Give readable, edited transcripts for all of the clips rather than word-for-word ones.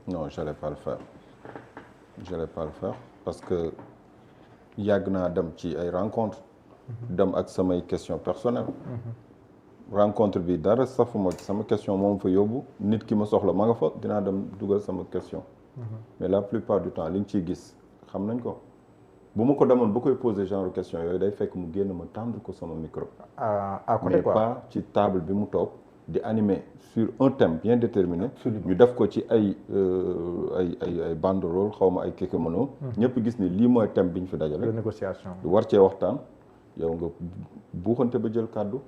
Non, j'allais pas le faire. J'allais pas le faire parce que yàgg naa dem ci ay rencontres. dem ak samay questions personnelles. rencontre bi dara safuma ci sama question moom fa yóbbu nit ki ma soxla ma nga fa dinaa dem dugal sama question. mais la plupart du temps li ñu ciy gis xam nañ ko bu ma ko demoon ba koy poser genre question yooyu day fekk mu génn ma tendre ko sama micro. à côté mais quoi. pas ci table bi mu toog di animer sur un thème bien déterminé. ñu def ko ci ay banderole xaw ma ay keke mënoo. ñëpp gis ni lii mooy thème bi ñu fi dajale. de négociation. war cee waxtaan yow nga buuxante ba jël kàddu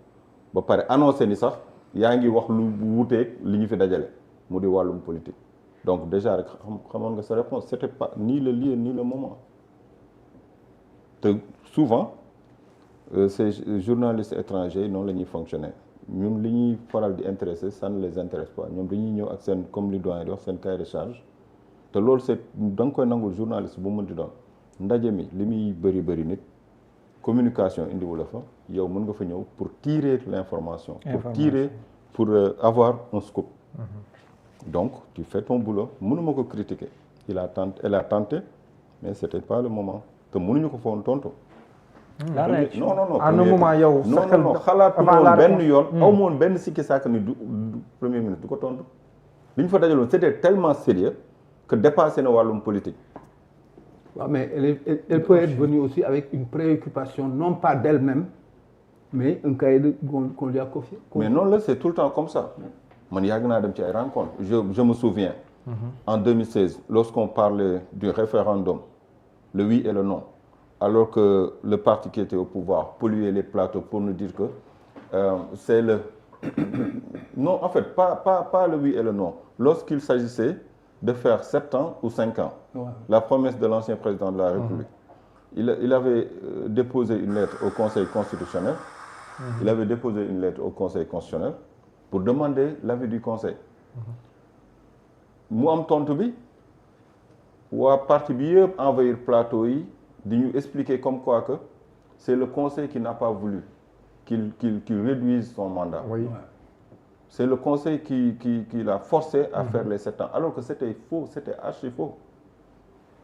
ba pare annoncé ni sax yaa ngi wax lu wuuteeg li ñu fi dajale mu di wàllum politique donc déjà rek xamoon nga sa réponse c'était pas ni le lieu ni le moment te souvent ces journalistes étrangers noonu la ñuy fonctionner ñun li ñuy faral di intéressé ça ne les intéresse pas ñoom dañuy ñëw ak seen comme li doyen di wax seen cahier de charge te loolu c'est da nga koy nangul journaliste bu mën di doon ndaje mi li muy bëri nit communication indiwu la fa yow mën nga fa ñëw pour tirer l'information pour avoir un scoop. Donc tu fais ton boulot mënuma ko critiquer elle a tenté mais c'était pas le moment te mënuñu ko foon tontu. non à un moment yow. non xalaatu woon benn yoon. aw ma woon benn sikki sàkk ni du premier ministre du ko tontu. li ñu fa dajaloon c'était tellement sérieux que dépassé na wàllum politique. waaw mais elle peut être venue aussi avec une préoccupation non pas d'elle-même mais un cahier qu'on lui a confié. mais non là c'est tout le temps comme ça. man yàgg naa dem ci ay rencontres je me souviens. En 2016 lorsqu'on parlait du référendum le oui et le non alors que le parti qui était au pouvoir polluait les plateaux pour nous dire que c'est le non en fait pas le oui et le non lorsqu'il s'agissait de faire 7 ans ou 5 ans. La promesse de l'ancien président de la République. Il avait déposé une lettre au Conseil constitutionnel. Il avait déposé une lettre au Conseil constitutionnel pour demander l'avis du Conseil. mu am tontu bi waa parti bi yëpp envahir plateau yi di ñu expliquer comme quoi que c'est le Conseil qui n'a pas voulu qu'il réduise son mandat. Oui. C'est le Conseil qui l'a forcé à faire les 7 ans alors que c'était faux, c'était archi faux.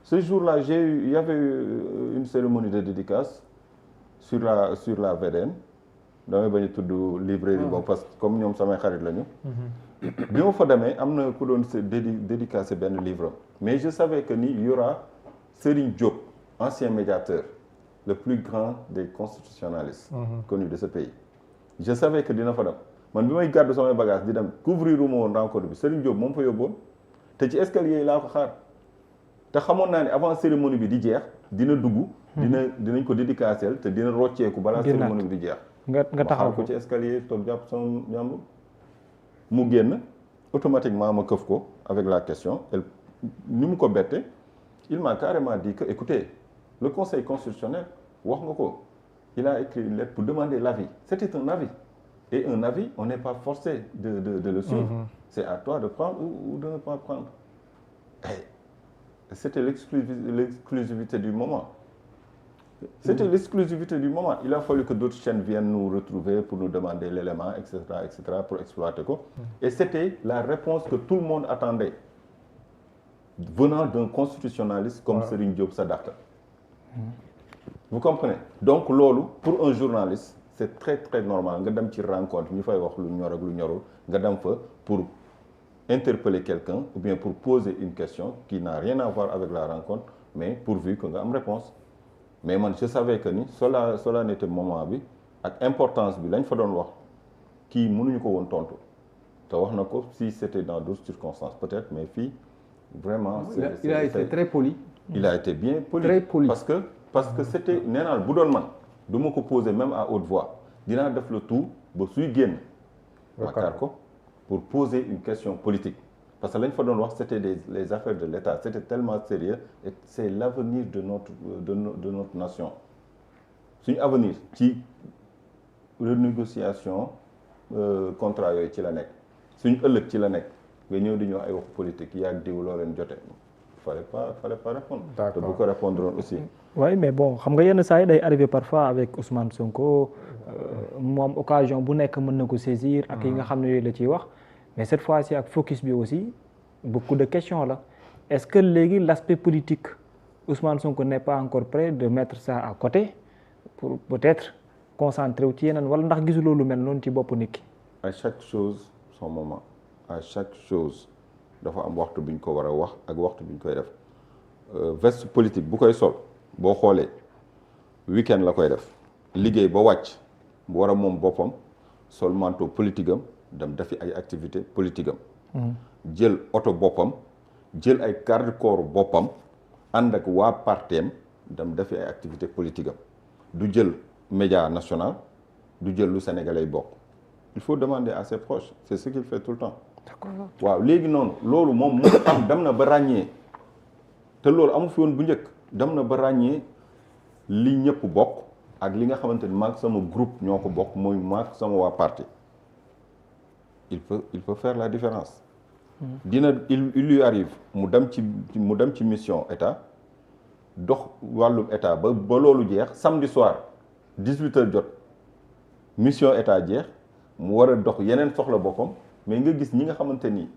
Ce jour-là, il y avait eu une cérémonie de dédicace sur la VDN. damay bañ a tudd librairie boobu parce que comme ñoom samay xarit lañu. bi ma fa demee am na ku doon dédicacé benn livre mais je savais que ni y aura Serigne Diop ancien médiateur le plus grand des constitutionnalistes connus de ce pays. Je savais que dina fa dem man bi may gàddu samay bagage di dem couvrir uma woon rencontre bi Serigne Diop moom fa yóbboon te ci escalier yi laa ko xaar te xamoon naa ne avant cérémonie bi di jeex dina dugg. dinañ ko dédicacel te dina rocceeku balaa cérémonie bi di jeex. nga taxaw ko ci escalier toog jàpp sama jàmbur mu génn automatiquement ma këf ko avec la question ni mu ko bette il m'a carrément dit que écoutez le Conseil constitutionnel wax nga ko il a écrit une lettre pour demander l'avis c'était un avis et un avis on n'est pas forcé de le suivre. C'est à toi de prendre ou de ne pas prendre. Et c'était l'exclusivité du moment. C'était l'exclusivité du moment. Il a fallu que d'autres chaînes viennent nous retrouver pour nous demander l'élément, etc., pour exploiter quoi. Et c'était la réponse que tout le monde attendait, venant d'un constitutionnaliste comme Serigne Diop Sadakta. Vous comprenez? Donc loolu pour un journaliste c'est très très normal nga dem ci rencontre ñu fay wax lu ñor ak lu ñorul nga dem fa pour interpeller quelqu'un ou bien pour poser une question qui n'a rien à voir avec la rencontre mais pourvu que nga am réponse. Mais man je savais que ni solennité moment bi ak importance bi lañ fa doon wax kii mënuñu ko woon tontu te wax na ko si c'était dans d'autres circonstances peut-être mais fii vraiment. Il a été très poli. Il a été bien poli. Très poli. Parce que c'était nee naa bu doon man du ma ko poser même à haute voix dinaa def le tout ba suy génn. Wakar ko pour poser une question politique. Parce que lañ fa doon wax c'était les affaires de l'État c'était tellement sérieux et c'est l'avenir de notre nation suñu avenir ci renégociation contrat yooyu ci la nekk suñu ëllëg ci la nekk nga ñëw di ñu wax ay wax politique yaag diw loo leen jote fallait pas répondre. te bu ko répondre aussi. Oui mais bon xam nga yenn saa yi day arrivé parfois avec Ousmane Sonko moom occasion bu nekk mën na ko saisir. ak yi nga xam ne yooyu la ciy wax. mais cette fois-ci ak focus bi aussi beaucoup de questions là est-ce que léegi l'aspect politique Ousmane Sonko n'est pas encore prêt de mettre ça à côté pour peut-être concentrer wu ci yeneen wala ndax gisuloo lu mel noonu ci bopp nit ki. à chaque chose son moment à chaque chose dafa am waxtu bi ñu ko war a wax ak waxtu bi ñu koy def veste politique bu koy sol boo xoolee week-end la koy def liggéey ba wàcc bu war a moom boppam sol manteau politique am dem defi ay activité politique am jël oto boppam jël ay garde-corps boppam ànd ak waa parteem dem defi ay activité politique am du jël média national du jël lu sénégalais yi bokk il faut demander à ses proches c'est ce qu'il fait tout le temps waaw léegi noonu loolu moom mu am dem na ba ràññee te loolu amu fi woon bu njëkk dem na ba ràññee li ñëpp bokk ak li nga xamante ni maag sama groupe ñoo ko bokk mooy maag sama waa parti il peut faire la différence il lui arrive mu dem ci mission état dox wàllum état ba loolu jeex samedi soir 18h jot mission état jeex mu war a dox yeneen soxla boppam mais nga gis ñi nga xamante ni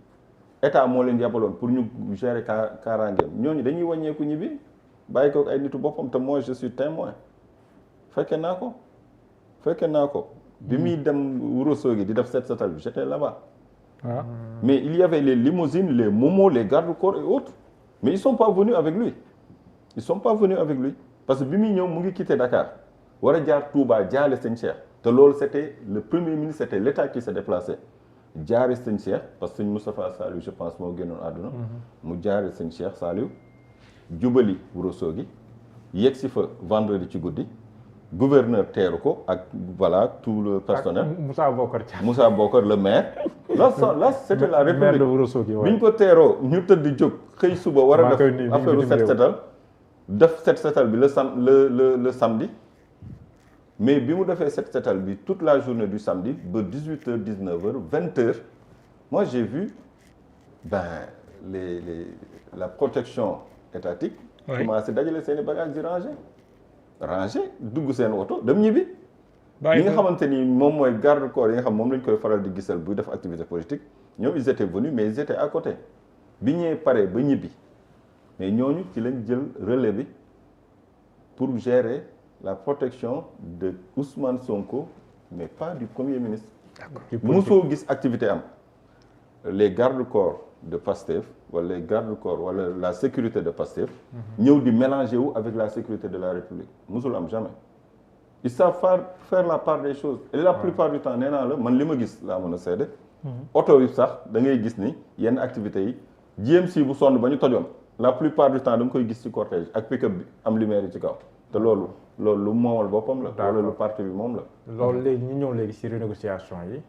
état moo leen yabaloon pour ñu gérer kaaraangeem ñooñu dañuy wàññeeku ñibbi bàyyi ko ay nitu boppam te moi je suis témoin fekke naa ko bi muy dem Ourossogui di def set setal bi j'étais là-bas mais il y avait les limousines les momos les garde-corps et autres mais ils sont pas venus avec lui parce que bi muy ñëw mu ngi quitté Dakar war a jaar Touba jaale Sëñ Cheikh te loolu c'était le premier ministre c'était l'État qui s'est déplacé jaare Sëñ Cheikh parce que Sëñ Moustapha Saliou je pense moo génnoon àdduna mu jaare Sëñ Cheikh Saliou jubali Ourossogui yegg si fa vendredi ci guddi gouverneur teeru ko ak voilà tout le personnel Moussa Bokar le maire là c'était la République bi ñu ko teeroo ñu tëdd jóg xëy suba war a def affaire set setal def set setal bi le samedi mais bi mu defee set setal bi toute la journée du samedi ba 18h 19h 20h moi j'ai vu la protection étatique commencé dajale seeni bagages di ranger dugg seen oto dem ñibbi ñi nga xamante ni moom mooy garde corps yi nga xam moom lañ koy faral di gisal buy def activité politique ñoom ils étaient venus mais ils étaient à côté bi ñee paree ba ñibbi mais ñooñu ci lañ jël relais bi pour gérer la protection de Ousmane Sonko mais pas du Premier ministre mosoo gis activité am les garde-corps de Pastef wala les garde-corps wala la sécurité de Pastef ñëw di mélanger wu avec la sécurité de la République mosul am jamais ils savent faire la part des choses et la plupart du temps nee naa la man li ma gis laa mën a seede oto yi sax da ngay gis ni yenn activités yi GMC bu sonn ba ñu tojoon la plupart du temps da nga koy gis ci cortège ak pick-up bi am lumière yi ci kaw te loolu lu moomal boppam la wala lu parti bi moom la loolu léegi ñu ñëw léegi ci renégociation yi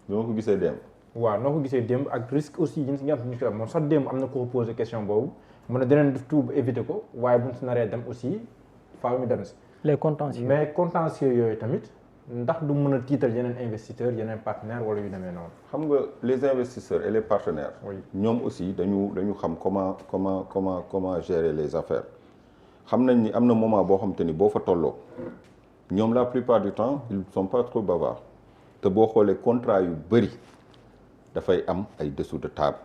bi ma ko gisee dem waaw noo ko gisee démb ak risque aussi yi nga xam ne ñu koy am moom sax démb am na ko posé question boobu mu ne dinañ def tout ba éviter ko waaye bu ñu si naree dem aussi faaw ñu dem si. les contentieux mais contentieux yooyu tamit ndax du mën a tiital yeneen investisseurs yeneen partenaires wala yu demee noonu. xam nga les investisseurs et les partenaires. ñoom aussi dañu xam comment gérer les affaires xam nañ ni am na moment boo xam te ni boo fa tolloo ñoom la plupart du temps ils sont pas trop bavards te boo xoolee contrat yu bëri. dafay am ay dessous de table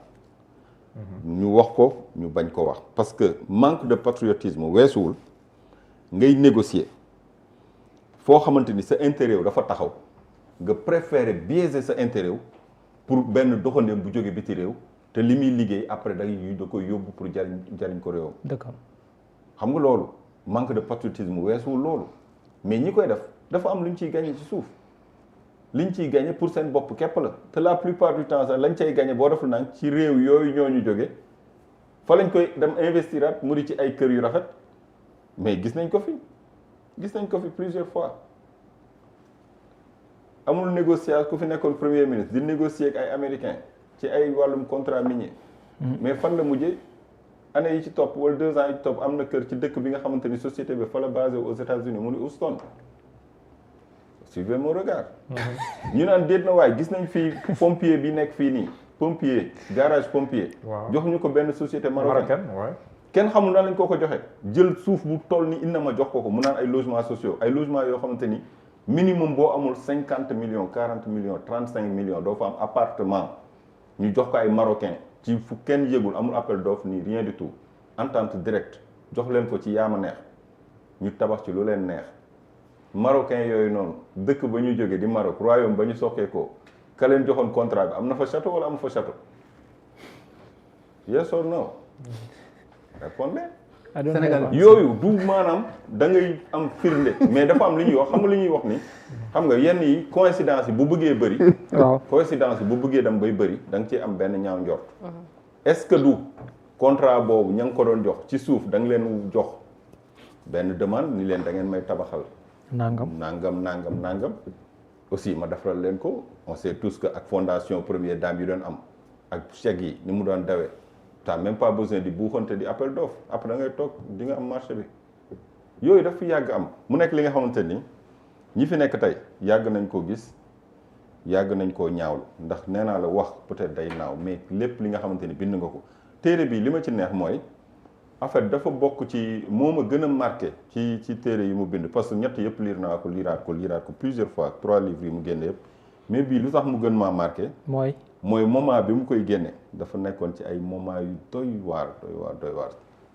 ñu wax ko ñu bañ ko wax parce que manque de patriotisme weesuwul ngay négocier foo xamante ni sa intérêt dafa taxaw nga préférer biaiser sa intérêt pour benn doxandéem bu jóge biti réew te li muy liggéey après da koy yóbbu pour jariñ ko réewam. d'accord xam nga loolu manque de patriotisme weesuwul loolu mais ñi koy def dafa am lu ñu ciy gagné ci suuf. liñ ciy gagné pour seen bopp képp la te la plupart du temps sax lañ cay gagné boo deful nag ci réew yooyu ñooñu jóge fa lañ koy dem investiraat mu di ci ay kër yu rafet mais gis nañ ko fi plusieurs fois amul négociation ku fi nekkoon premier ministre di négocier ak ay américains ci ay wàllum contrat minier mais fan la mujjee année yi ci topp wala 2 ans yi ci topp am na kër ci dëkk bi nga xamante ni société bi fa la basé aux États-Unis mu di Houston. Suivez mon regard. ñu naan déet na waaye gis nañ fii pompier bi nekk fii nii pompier garage pompier. jox ñu ko benn société marocaine. kenn xamul nan lañ ko joxe jël suuf bu toll ni inna ma jox ko mu naan ay logements sociaux ay logements yoo xamante ni minimum boo amul 50 millions 40 millions 35 millions doo fa am appartement ñu jox ko ay marocain ci fu kenn yëgul amul appel d'offre ni rien du tout entente directe jox leen ko ci yaama neex ñu tabax ci lu leen neex marocain yooyu noonu dëkk ba ñu jógee di Maroc royaume ba ñu sokkee ko ka leen joxoon contrat bi am na fa château wala amu fa château yes or no répondez Sénégal yooyu du maanaam da ngay am firnde mais dafa am li ñuy wax xam nga li ñuy wax ni xam nga yenn yi coïncidence yi bu bëggee bëri waaw coïncidence yi bu bëggee dem bay bëri da nga ciy am benn ñaaw njort est-ce que du contrat boobu ña ngi ko doon jox ci suuf da nga leen jox benn demande ni leen da ngeen may tabaxal nangam aussi ma defaral leen ko on sait tous que ak fondation première dame yi doon am ak chèque yi ni mu doon dawee t'as même pas besoin di buuxante di appel d'offre après da ngay toog di nga am marché bi yooyu daf fi yàgg am mu nekk li nga xamante ni ñi fi nekk tey yàgg nañ koo gis yàgg nañ koo ñaawlu ndax nee naa la wax peut-être day naaw mais lépp li nga xamante ni bind nga ko téere bi li ma ci neex mooy en fait dafa bokk ci moo ma gën a marqué ci téere yi mu bind parce que ñett yëpp liiraat ko plusieurs fois 3 livres yi mu génne yëpp mais bii lu tax mu gën maa marqué mooy moment bi mu koy génne dafa nekkoon ci ay moment yu doy waar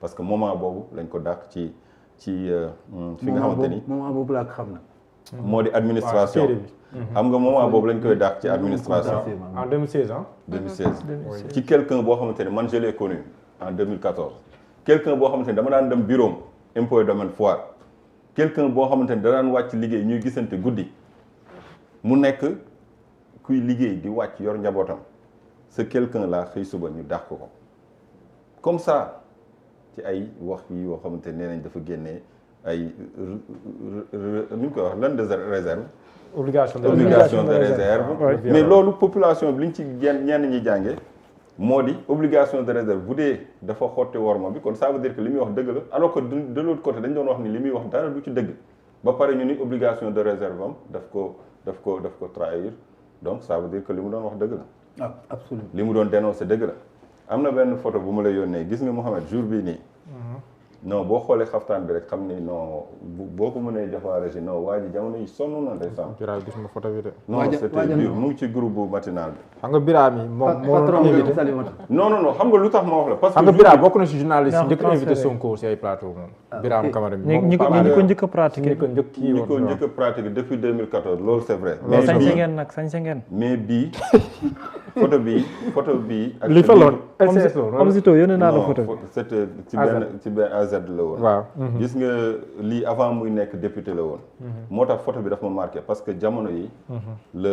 parce que moment boobu lañ ko dàq ci fi nga xamante ni moment boobu laa xam na moo di administration xam nga moment boobu lañ koy dàq ci administration en 2016 ci quelqu'un boo xamante ne man je l'ai connu en 2014 quelqu'un boo xamante ne dama daan dem bureau impôt et domaine foire quelqu'un boo xamante ne da daan wàcc liggéey ñuy gisante guddi mu nekk kuy liggéey di wàcc yor njabootam ce quelqu'un là xëy suba ñu dàq ko comme ça ci ay wax yi yoo xamante ne nee nañ dafa génnee ay nu ñu koy wax lan de réserve obligation de réserve mais loolu population bi li ñu ci ñenn ñi jànge moo di obligation de réserve bu dee dafa xotti worma bi kon ça veut dire que li muy wax dëgg la alors que de l'autre côté dañ doon wax ni li muy wax dara du ci dëgg ba pare ñu ni obligation de réserve am daf ko trahir donc ça veut dire que li mu doon wax dëgg la absolument li mu doon dénoncer dëgg la am na benn photo bu ma la yónnee gis nga Mouhamed jour bii nii non boo xoolee xaftaan bi rek xam ni non boo ko mënee joxaale si non waa ji jamono yi sonn na ndeysaan. Bira gis ma photo bi de. non c'était dur mu ngi ci groupe bu matinal bi. xam nga Bira mi moom moo invité non xam nga lu tax ma wax la. parce que xam nga Bira bokk na si journaliste yi njëkk invité Sonko si ay plateau moom. Bira am Camara mi ñi ko njëkk a pratiqué. ñi ko njëkk a pratiqué depuis 2014 loolu c'est vrai. mais sañse ngeen nag sañse ngeen. mais bii photo bii. li fa loon comme si too yónnee naa la photo bi. c'était ci benn AZ la woon. waaw gis nga lii avant muy nekk député la woon. moo tax photo bi daf ma marqué parce que jamono yi la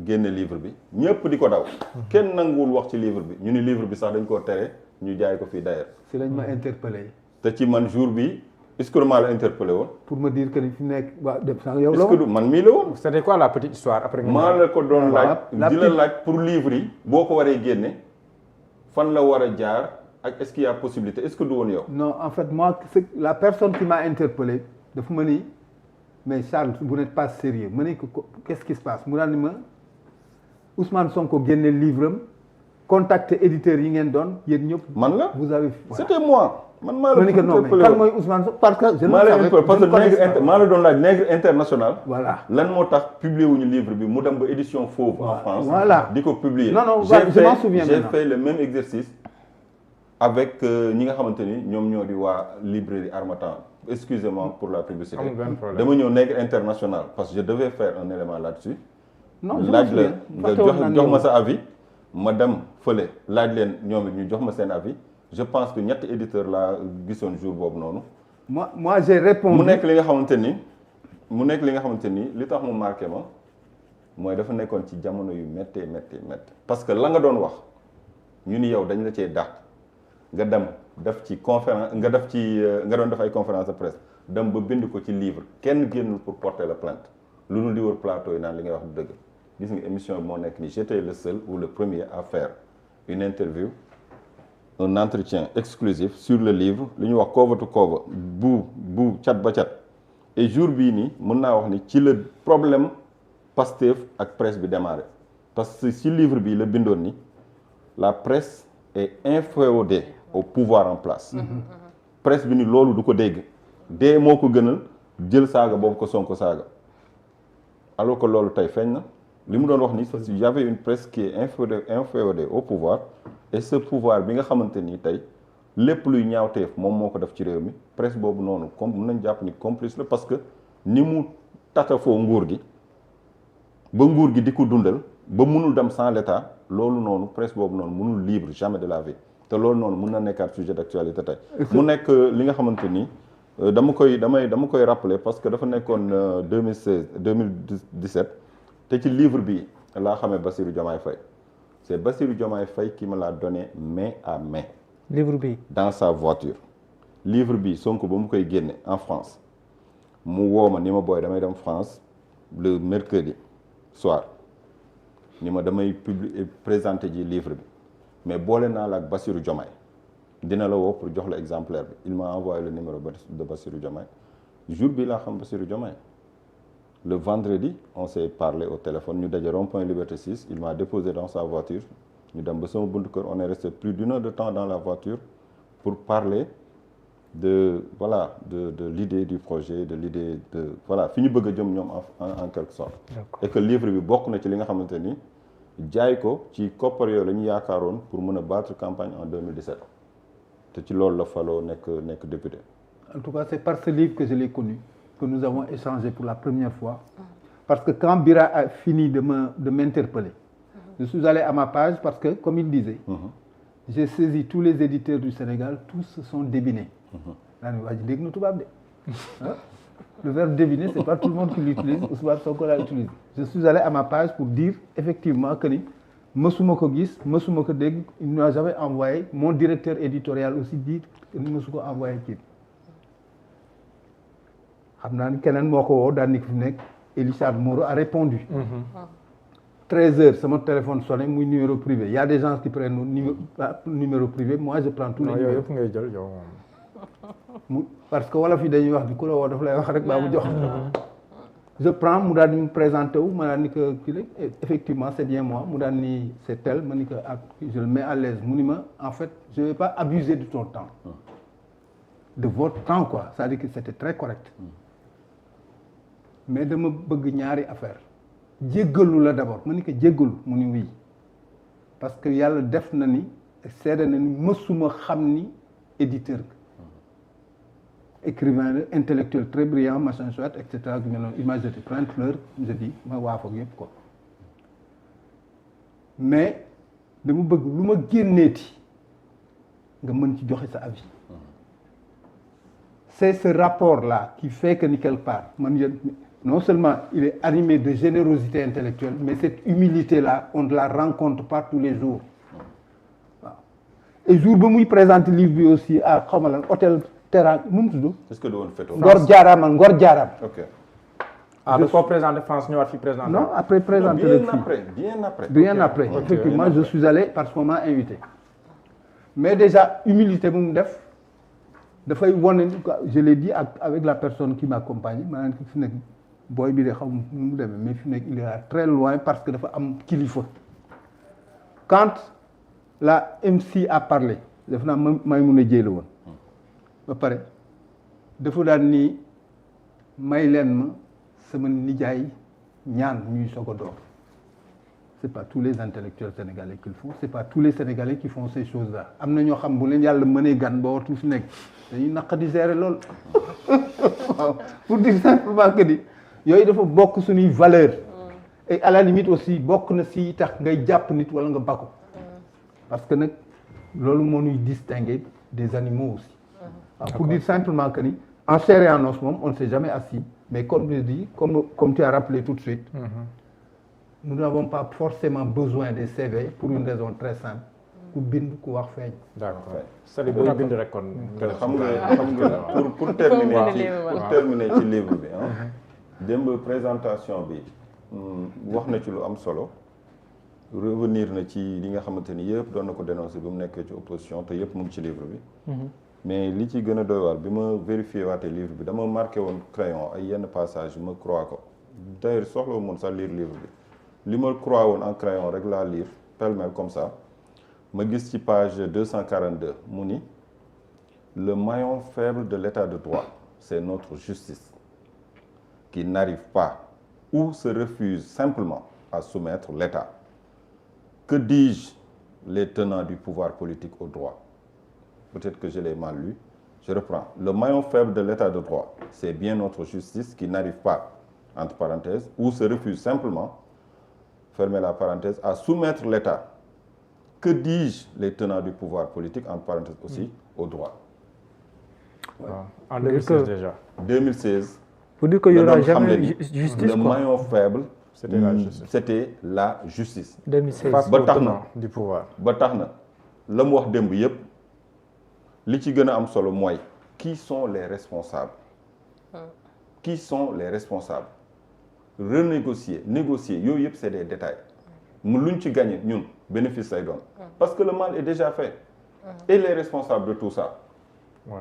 génne livre bi ñëpp di ko daw. kenn nanguwul wax ci livre bi ñu ni livre bi sax dañ koo tere ñu jaay ko fii d'ailleurs. si lañ ma interpellé. te ci man jour bi est-ce que maa la interpellé woon. pour me dire que ni fi nekk waa dem sax yow la est-ce que man mii la woon. c'était quoi la petite histoire après. maa la ko doon laaj di la laaj pour livre yi boo ko waree génne fan la war a jaar. ak est-ce qu'il y a possibilité est-ce que du woon yow. non en fait moi la personne qui m'a interpellé dafa ma ni mais Charles vous n'êtes pas sérieux ma ni ko qu'est-ce qui se passe mu daal ni ma Ousmane Sonko génne livre am contacter éditeurs yi ngeen doon yéen ñëpp. man la vous avez. c'était moi. man maa la interpellé non mais kan mooy Ousmane Sonko parce que. je maa la maa la doon laaj Nègre international. voilà lan moo tax publier wuñu livre bi mu dem ba édition fauve en France. voilà di ko publier. non je m'en souviens j'ai fait le même exercice. avec ñi nga xamante ni ñoom ñoo di waa librairie Harmattan excusez-moi pour la publicité dama ñëw Nègre international parce que je devais faire un élément là-dessus laaj la nga jox ma sa avis ma dem fële laaj leen ñoom it ñu jox ma seen avis je pense que ñetti éditeur laa gisoon jour boobu noonu moi j'ai répondu mu nekk li nga xamante ni li tax mu marqué ma mooy dafa nekkoon ci jamono yu méttee parce que la nga doon wax ñu ni yow dañ la cee dàq nga dem def ci conférence nga doon def ay conférence de presse dem ba bind ko ci livre kenn génnul pour porter la plainte lu dul di wër plateau yi naan li ngay wax du dëgg gis nga émission bi moo nekk ni j'étais le seul ou le premier à faire une interview un entretien exclusif sur le livre li ñuy wax cover to cover bu cat ba cat et jour bii nii mën naa wax ni ci la problème Pastef ak presse bi démarré parce que ci livre bi la bindoon ni la presse est inféodée au pouvoir en place presse bi ni loolu du ko dégg dee moo ko gënal jël saaga boobu ko Sonko saaga alors que loolu tey feeñ na li mu doon wax ni il y avait une presse qui est inféodée au pouvoir et ce pouvoir bi nga xamante ni tey lépp luy ñaawteef moom moo ko def ci réew mi presse boobu noonu comme mën nañ jàpp ni complice la parce que ni mu tatafoo nguur gi ba nguur gi di ko dundal ba mënul dem sans l'état loolu noonu presse boobu noonu mënul libre jamais de la vie te loolu noonu mën na nekkaat sujet d'actualité tey mu nekk li nga xamante ni dama koy rappeler parce que dafa nekkoon 2017 te ci livre bi laa xamee Bassirou Diomaye Faye c'est Bassirou Diomaye Faye qui me l'a donné main à main. livre bi dans sa voiture. livre bi Sonko ba mu koy génne en France mu woo ma ni ma booy damay dem France le mercredi soir ni ma damay présenter ji livre bi mais boole naa la ak Bassirou Diomaye dina la woo pour jox la exemplaire bi il m'a envoyé le numéro de Bassirou Diomaye jour bi laa xam Bassirou Diomaye le vendredi on s'est parlé au téléphone ñu daje rond-point Liberté 6 il m'a déposé dans sa voiture ñu dem ba sama buntu kër on est resté plus d'une heure de temps dans la voiture pour parler de l'idée du projet de l'idée de voilà fi ñu bëgg a jëm ñoom en quelque sorte et que livre bi bokk na ci li nga xamante ni jaay ko ci koppar yooyu la ñu yaakaaroon pour mën a battre campagne en 2017 te ci loolu la faloo nekk député. En tout cas, c'est par ce livre que je l'ai connu, que nous avons échangé pour la première fois. Parce que quand Bira a fini de m'interpeller, je suis allé à ma page parce que, comme il disait, j'ai saisi tous les éditeurs du Sénégal, tous se sont débinés. Le verbe débiner, c'est pas tout le monde qui l'utilise, Ousmane Sonko l'a utilisé. Je suis allé à ma page pour dire effectivement que mësuma ko gis mësuma ko dégg, il ne m'a jamais envoyé. Mon directeur éditorial aussi dit que ni mësu ko envoyé kii. xam naa ni keneen moo ko woo daal ni fi nekk Elissade Moreau a répondu. 13h sama téléphone sonné muy numéro privé. Il y a des gens qui prennent numéro privé, moi je prends tous les numéros. yëpp ngay jël yow moom. Parce que wala fi dañuy wax ni ku la woo daf lay wax rek baa mu jox. Je prends mu daal di mu présenté wu ma daal ni que kii la effectivement c'est bien moi mu daal ni c'est tel ma ni que je le mets à l'aise mu ni ma en fait je vais pas abuser de ton temps. De votre temps quoi, c'est-à-dire que c'était très correct. Mais dama bëgg ñaari affaire jéggalu la d'abord ma ni que jéggalu mu ni oui parce que yàlla def na ni seede na ni mësuma xam ni éditeur écrivain intellectuel très brillant machin chouette et cetera il m'a jeté plein de fleurs je dis ma waafoog yëpp quoi mais dama bëgg lu ma génneeti nga mën ci joxe sa avis c'est ce rapport-là qui fait que ni quelque part non seulement il est animé de générosité intellectuelle mais cette humilité-là on ne la rencontre pas tous les jours waaw et jour ba muy présenter livre bi aussi à xaw ma lan hôtel Teranga nu mu tudd. est-ce que du woon Feto. Ngor Diarama Ngor Diarama. ok. ah da koo présenté France ñëwaat fi présenté. non après présenté le fii bien après effectivement je suis allé parce qu'on m'a invité mais déjà humilité bu mu def dafay wane je l'ai dit avec la personne qui m'accompagne maanaam fi nekk booy bi de xaw ma nu mu demee mais fi nekk il est très loin parce que dafa am kilifa quand la MC a parlé def naa may mun a jéy la woon ba pare dafa daan ni may leen ma sama nijaay ñaan ñuy soog a door c'est pas tous les intellectuels sénégalais qui le font c'est pas tous les sénégalais qui font ces choses-là am na ñoo xam bu leen yàlla mënee gan ba wartu fi nekk dañuy naq di gérer lool waaw pour dire simplement que ni yooyu dafa bokk suñuy valeur et à la limite aussi bokk na si tax ngay jàpp nit wala nga bakko parce que nag loolu moo ñuy distinguer des animaux aussi waaw pour dire simplement que ni en chair et en os moom on ne s'est jamais assis mais comme je dis comme tu as rappelé tout de suite nous n'avons pas forcément besoin des CV pour une raison très simple ku bind ku wax feeñ. d'accord c'est-à-dire booy bind rek kon. xam nga pour terminer ci livre bi ah. démb présentation bi wax na ci lu am solo revenir na ci li nga xamante ni yëpp doon na ko dénoncer ba mu nekkee ci opposition te yëpp mu ngi ci livre bi. mais li ci gën a doy waar bi ma vérifié waate livre bi dama marqué woon crayon ay yenn passage ma croix ko d'ailleurs soxla woon sax lire livre bi li ma croix woon en crayon rek laa lire pêle-mêle comme ça ma gis ci page 242 mu ni le maillon faible de l'état de droit c'est notre justice qui n'arrive pas ou se refuse simplement à soumettre l'État. Que dis-je? Les tenants du pouvoir politique au droit. Peut-être que je l'ai mal lu. Je reprends. Le maillon faible de l'État de droit, c'est bien notre justice qui n'arrive pas, entre parenthèses, ou se refuse simplement, fermez la parenthèse, à soumettre l'État. Que dis-je? Les tenants du pouvoir politique, entre parenthèses aussi, au droit. waaw en 2016 déjà. 2016. pour dire qu'il y aura jamais le justice, maillon faible, C'était la justice. c'était la justice. 2016. Face ba aux tax na tenants du pouvoir. ba tax na la mu wax démb yëpp li ci gën a am solo mooy qui sont les responsables. Qui sont les responsables? Renégocier, négocier yooyu yëpp c'est des détails. mu luñ ci gagné ñun bénéfice lay doon. parce que le mal est déjà fait. et les responsables de tout ça. Ouais.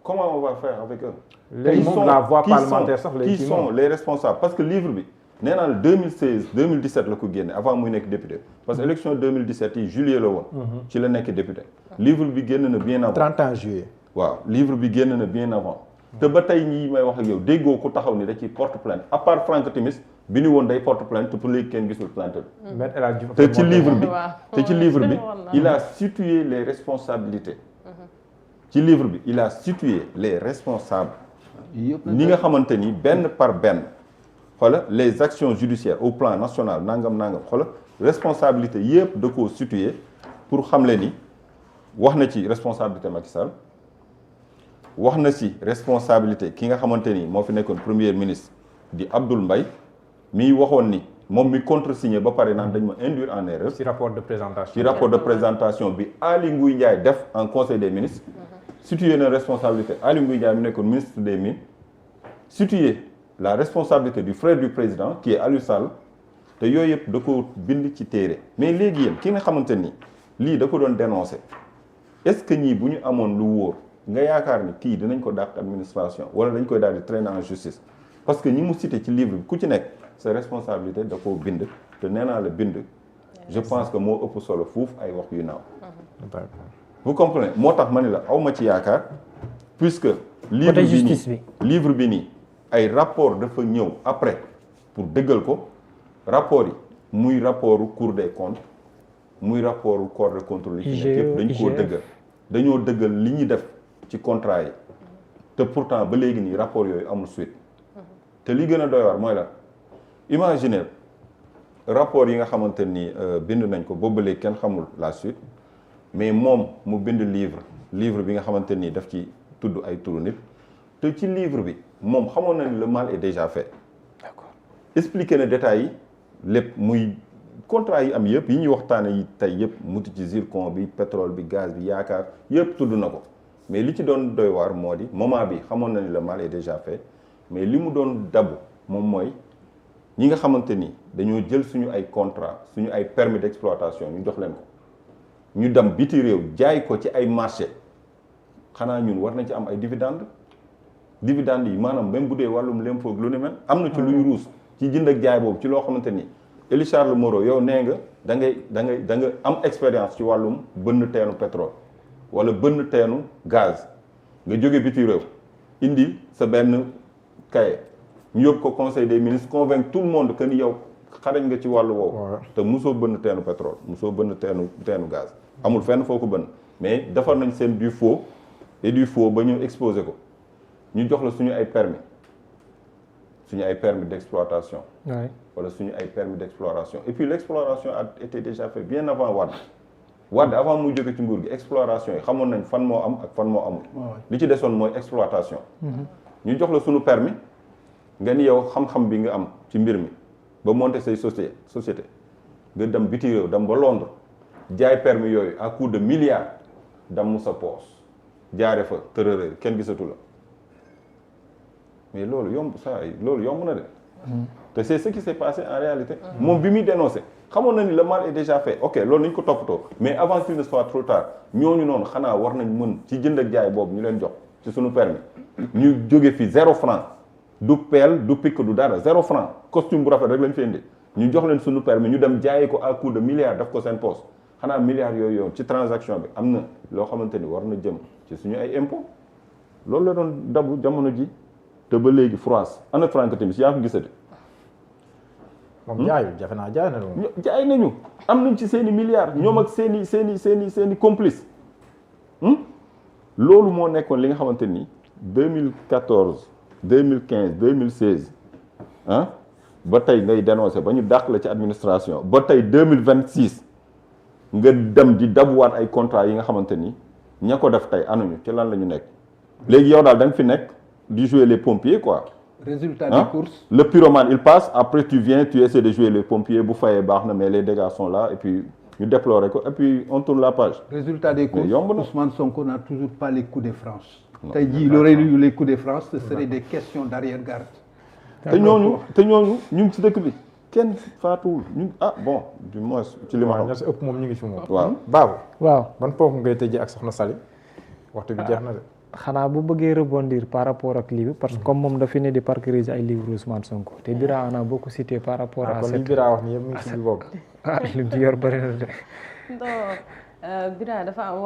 Comment on va faire avec eux? léegi moom la voie parlementaire sax qui sont les responsables? Parce que livre bi nee naa la 2016 2017 la ko génne avant muy nekk député parce que élection 2017 yi juillet la woon. ci la nekk député. livre bi génn na bien avant. 31 juillet. waaw livre bi génn na bien avant. te ba tey ñii may wax ak yow déggoo ku taxaw ni da ciy porte plainte à part Franck Timis bi ni woon day porte plainte te pour léegi kenn gisul plainte bi. Maître El Hadji Diouf te ci livre bi waaw. te ci livre bi il a situé les responsabilités. ci livre bi il a situé les responsables. ñi nga xamante ni benn par benn xoola les actions judiciaires au plan national nangam xoola responsabilité yëpp da koo situé pour xamle ni wax na ci responsabilité Macky Sall wax na ci responsabilité ki nga xamante ni moo fi nekkoon premier ministre di Abdoul Mbaye mi waxoon ni moom mi contresigné ba pare naan dañ ma induire en erreur. ci rapport de présentation. ci rapport de présentation bi Aly Ngouille Ndiaye def en conseil des ministres. situé na responsabilité Aly Ngouille Ndiaye mi nekkoon ministre des mines. situé la responsabilité du frère du président qui est Aliou Sall te yooyu yëpp da ko bind ci téere mais léegi yéen ki nga xamante ni lii da ko doon dénoncer est-ce que ñii bu ñu amoon lu wóor nga yaakaar ni kii dinañ ko dàq administration wala dañ koy daal di traîner en justice parce que ñi mu cité ci livre bi ku ci nekk sa responsabilité da koo bind te nee naa la bind je pense que moo ëpp solo fuuf ay wax yu naaw. vous comprenez moo tax ma ne la aw ma ci yaakaar puisque livre bi nii ay rapport dafa ñëw après pour dëggal ko rapport yi muy rapportu Cour des comptes muy rapportu corps de contrôle yi ci nekk yëpp dañ koo dëggal dañoo dëggal li ñuy def ci contrat yi te pourtant ba léegi nii rapport yooyu amul suite te li gën a doy waar mooy la imaginer rapport yi nga xamante ni bind nañ ko boobu ba léegi kenn xamul la suite mais moom mu bind livre bi nga xamante nii daf ci tudd ay turu nit te ci livre bi moom xamoon na ni le mal est déjà fait. D'accord. Expliquer na détails yi lépp muy contrat yi am yëpp yi ñuy waxtaane yi tey yëpp muti ci zircon bi pétrole bi gaz bi yaakaar yëpp tudd na ko mais li ci doon doy waar moo di moment bi xamoon na ni le mal est déjà fait mais li mu doon dabu moom mooy ñi nga xamante ni dañoo jël suñu ay contrat suñu ay permis d'exploitation ñu jox leen ko ñu dem biti réew jaay ko ci ay marché xanaa ñun war nañ ci am ay dividendes yi maanaam même bu dee wàllum l'impôt lu ni mel am na ci luy ruus ci jënd ak jaay boobu ci loo xamante ni Elie Charles Moreau yow nee nga da nga am expérience ci wàllum bënn teenu pétrole wala bënn teenu gaz nga jóge biti réew indi sa benn kaye ñu yóbbu ko conseil des ministres convaincre tout le monde que ni yow xarañ nga ci wàllu woowu te mosoo bënn teenu pétrole mosoo bënn teenu gaz amul fenn foo ko bënn mais defar nañ seen du faux et du faux ba ñu exposé ko ñu jox la suñu ay permis d'exploitation wala suñu ay permis d'exploration et puis l'exploration a été déjà fait bien avant Wade avant muy jóge ci nguur gi exploration yi xamoon nañ fan moo am ak fan moo amul li ci desoon mooy exploitation ñu jox la suñu permis nga ni yow xam-xam bi nga am ci mbir mi ba monter say société nga dem biti réew dem ba Londres jaay permis yooyu à coût de milliards damm sa poos jaare fa tërërër kenn gisatu la mais loolu yomb na de te c'est ce qui s'est passé en réalité moom bi muy dénoncé xamoon na ni le mal est déjà fait ok loolu nañ ko toppatoo mais avant qu'il ne soit trop tard ñooñu noonu xanaa war nañ mën ci jënd ak jaay boobu ñu leen jox ci suñu permis ñu jóge fi 0 franc du pelle du pic du dara 0 franc costume bu rafet rek lañ fi indi ñu jox leen suñu permis ñu dem jaayi ko à coût de milliards daf ko seen poste xanaa milliards yooyu yoon ci transaction bi am na loo xamante ni war na jëm ci suñu ay impôt loolu la doon dabu jamono ji te ba léegi France ana Franck Timis yaa ko gisati moom jaayul jafe naa jaay na moom. jaay nañu am nañ ci seen i milliards ñoom ak seen i complice loolu moo nekkoon li nga xamante ni 2014 2015 2016 ah ba tey ngay dénoncé ba ñu dàq la ci administration ba tey 2026 nga dem di dabuwaat ay contrat yi nga xamante ni ña ko def tey anuñu ci lan la ñu nekk léegi yow daal da nga fi nekk di jouer les pompiers quoi. résultat des courses. Le pyromane il passe après tu viens tu essaies de jouer les pompiers bu fayee baax na mais les dégâts sont là et puis ñu déplorer ko et puis on tourne la page. Résultat des courses, yomb na. Ousmane Sonko n'a toujours pas les coups de France. tey jii il aurait eu les coups de France ce serait des questions d'arrière-garde. te ñooñu ñu ngi ci dëkk bi kenn faatuwul ñu bon du moins ci li ma waaw xam. ña si ëpp moom ñu ngi fi moom. waaw Babou. waaw ban foofu ngay tëjee ak soxna Sali waxtu bi jeex na de. xanaa bu bëggee rebondir par rapport ak lii bi parce que comme moom dafa ne di parcuriser ay livres Ousmane Sonko te Bira on a beaucoup cité par rapport à kon li cette Bira wax ni yëpp mu ngi si boobu. li mu ci yor bëri na de non Bira dafa am